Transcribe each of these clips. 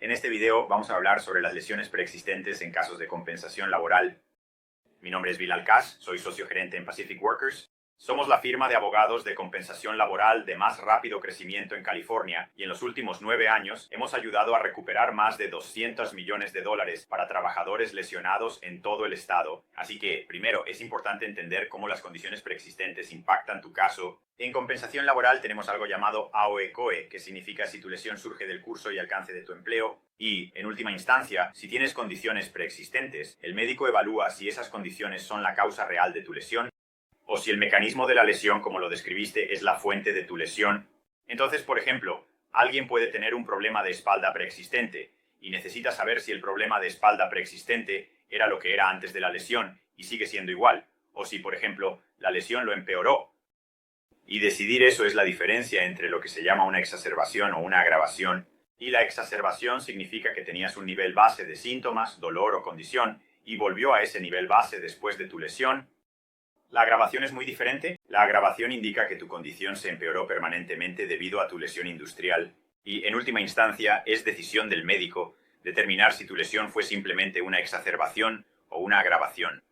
En este video vamos a hablar sobre las lesiones preexistentes en casos de compensación laboral. Mi nombre es Bilal Kaz, soy socio gerente en Pacific Workers. Somos la firma de abogados de compensación laboral de más rápido crecimiento en California y en los últimos 9 años hemos ayudado a recuperar más de $200 millones para trabajadores lesionados en todo el estado. Así que, primero, es importante entender cómo las condiciones preexistentes impactan tu caso. En compensación laboral tenemos algo llamado AOE-COE, que significa si tu lesión surge del curso y alcance de tu empleo. Y, en última instancia, si tienes condiciones preexistentes, el médico evalúa si esas condiciones son la causa real de tu lesión o si el mecanismo de la lesión, como lo describiste, es la fuente de tu lesión. Entonces, por ejemplo, alguien puede tener un problema de espalda preexistente y necesita saber si el problema de espalda preexistente era lo que era antes de la lesión y sigue siendo igual, o si, por ejemplo, la lesión lo empeoró. Y decidir eso es la diferencia entre lo que se llama una exacerbación o una agravación. Y la exacerbación significa que tenías un nivel base de síntomas, dolor o condición y volvió a ese nivel base después de tu lesión. La agravación es muy diferente. La agravación indica que tu condición se empeoró permanentemente debido a tu lesión industrial y, en última instancia, es decisión del médico determinar si tu lesión fue simplemente una exacerbación o una agravación.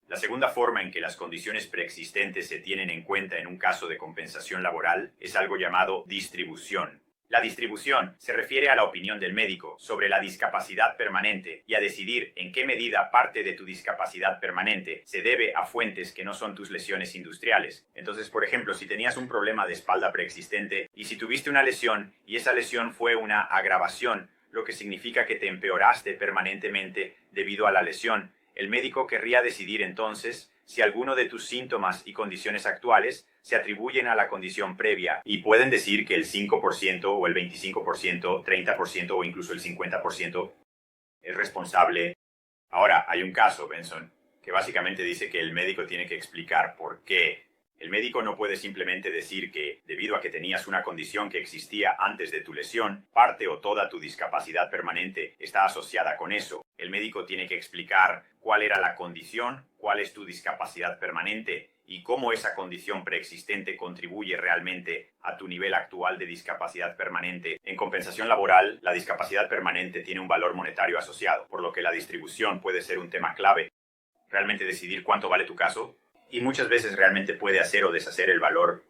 La segunda forma en que las condiciones preexistentes se tienen en cuenta en un caso de compensación laboral es algo llamado distribución. La distribución se refiere a la opinión del médico sobre la discapacidad permanente y a decidir en qué medida parte de tu discapacidad permanente se debe a fuentes que no son tus lesiones industriales. Entonces, por ejemplo, si tenías un problema de espalda preexistente y si tuviste una lesión y esa lesión fue una agravación, lo que significa que te empeoraste permanentemente debido a la lesión, el médico querría decidir entonces si alguno de tus síntomas y condiciones actuales se atribuyen a la condición previa y pueden decir que el 5% o el 25%, 30% o incluso el 50% es responsable. Ahora, hay un caso, Benson, que básicamente dice que el médico tiene que explicar por qué. El médico no puede simplemente decir que, debido a que tenías una condición que existía antes de tu lesión, parte o toda tu discapacidad permanente está asociada con eso. El médico tiene que explicar cuál era la condición, cuál es tu discapacidad permanente y cómo esa condición preexistente contribuye realmente a tu nivel actual de discapacidad permanente. En compensación laboral, la discapacidad permanente tiene un valor monetario asociado, por lo que la distribución puede ser un tema clave. Realmente decidir cuánto vale tu caso y muchas veces realmente puede hacer o deshacer el valor.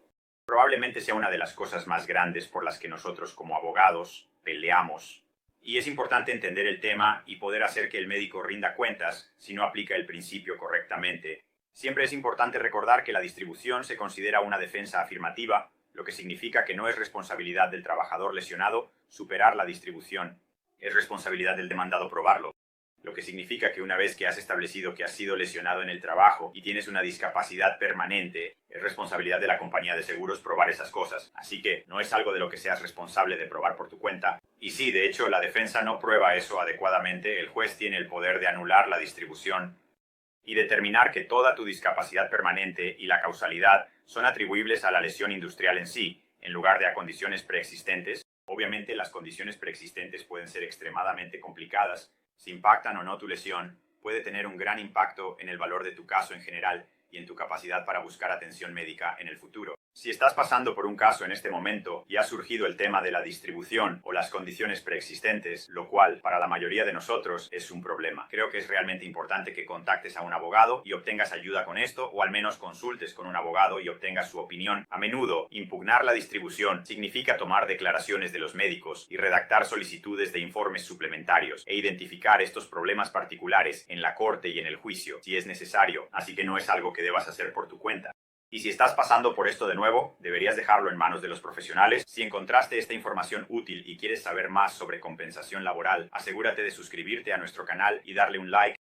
Probablemente sea una de las cosas más grandes por las que nosotros como abogados peleamos. Y es importante entender el tema y poder hacer que el médico rinda cuentas si no aplica el principio correctamente. Siempre es importante recordar que la distribución se considera una defensa afirmativa, lo que significa que no es responsabilidad del trabajador lesionado superar la distribución. Es responsabilidad del demandado probarlo. Lo que significa que una vez que has establecido que has sido lesionado en el trabajo y tienes una discapacidad permanente, es responsabilidad de la compañía de seguros probar esas cosas. Así que no es algo de lo que seas responsable de probar por tu cuenta. Y sí, de hecho, la defensa no prueba eso adecuadamente. El juez tiene el poder de anular la distribución y determinar que toda tu discapacidad permanente y la causalidad son atribuibles a la lesión industrial en sí, en lugar de a condiciones preexistentes. Obviamente, las condiciones preexistentes pueden ser extremadamente complicadas. Si impactan o no tu lesión, puede tener un gran impacto en el valor de tu caso en general y en tu capacidad para buscar atención médica en el futuro. Si estás pasando por un caso en este momento y ha surgido el tema de la distribución o las condiciones preexistentes, lo cual para la mayoría de nosotros es un problema, creo que es realmente importante que contactes a un abogado y obtengas ayuda con esto, o al menos consultes con un abogado y obtengas su opinión. A menudo, impugnar la distribución significa tomar declaraciones de los médicos y redactar solicitudes de informes suplementarios e identificar estos problemas particulares en la corte y en el juicio, si es necesario, así que no es algo que debas hacer por tu cuenta. Y si estás pasando por esto de nuevo, deberías dejarlo en manos de los profesionales. Si encontraste esta información útil y quieres saber más sobre compensación laboral, asegúrate de suscribirte a nuestro canal y darle un like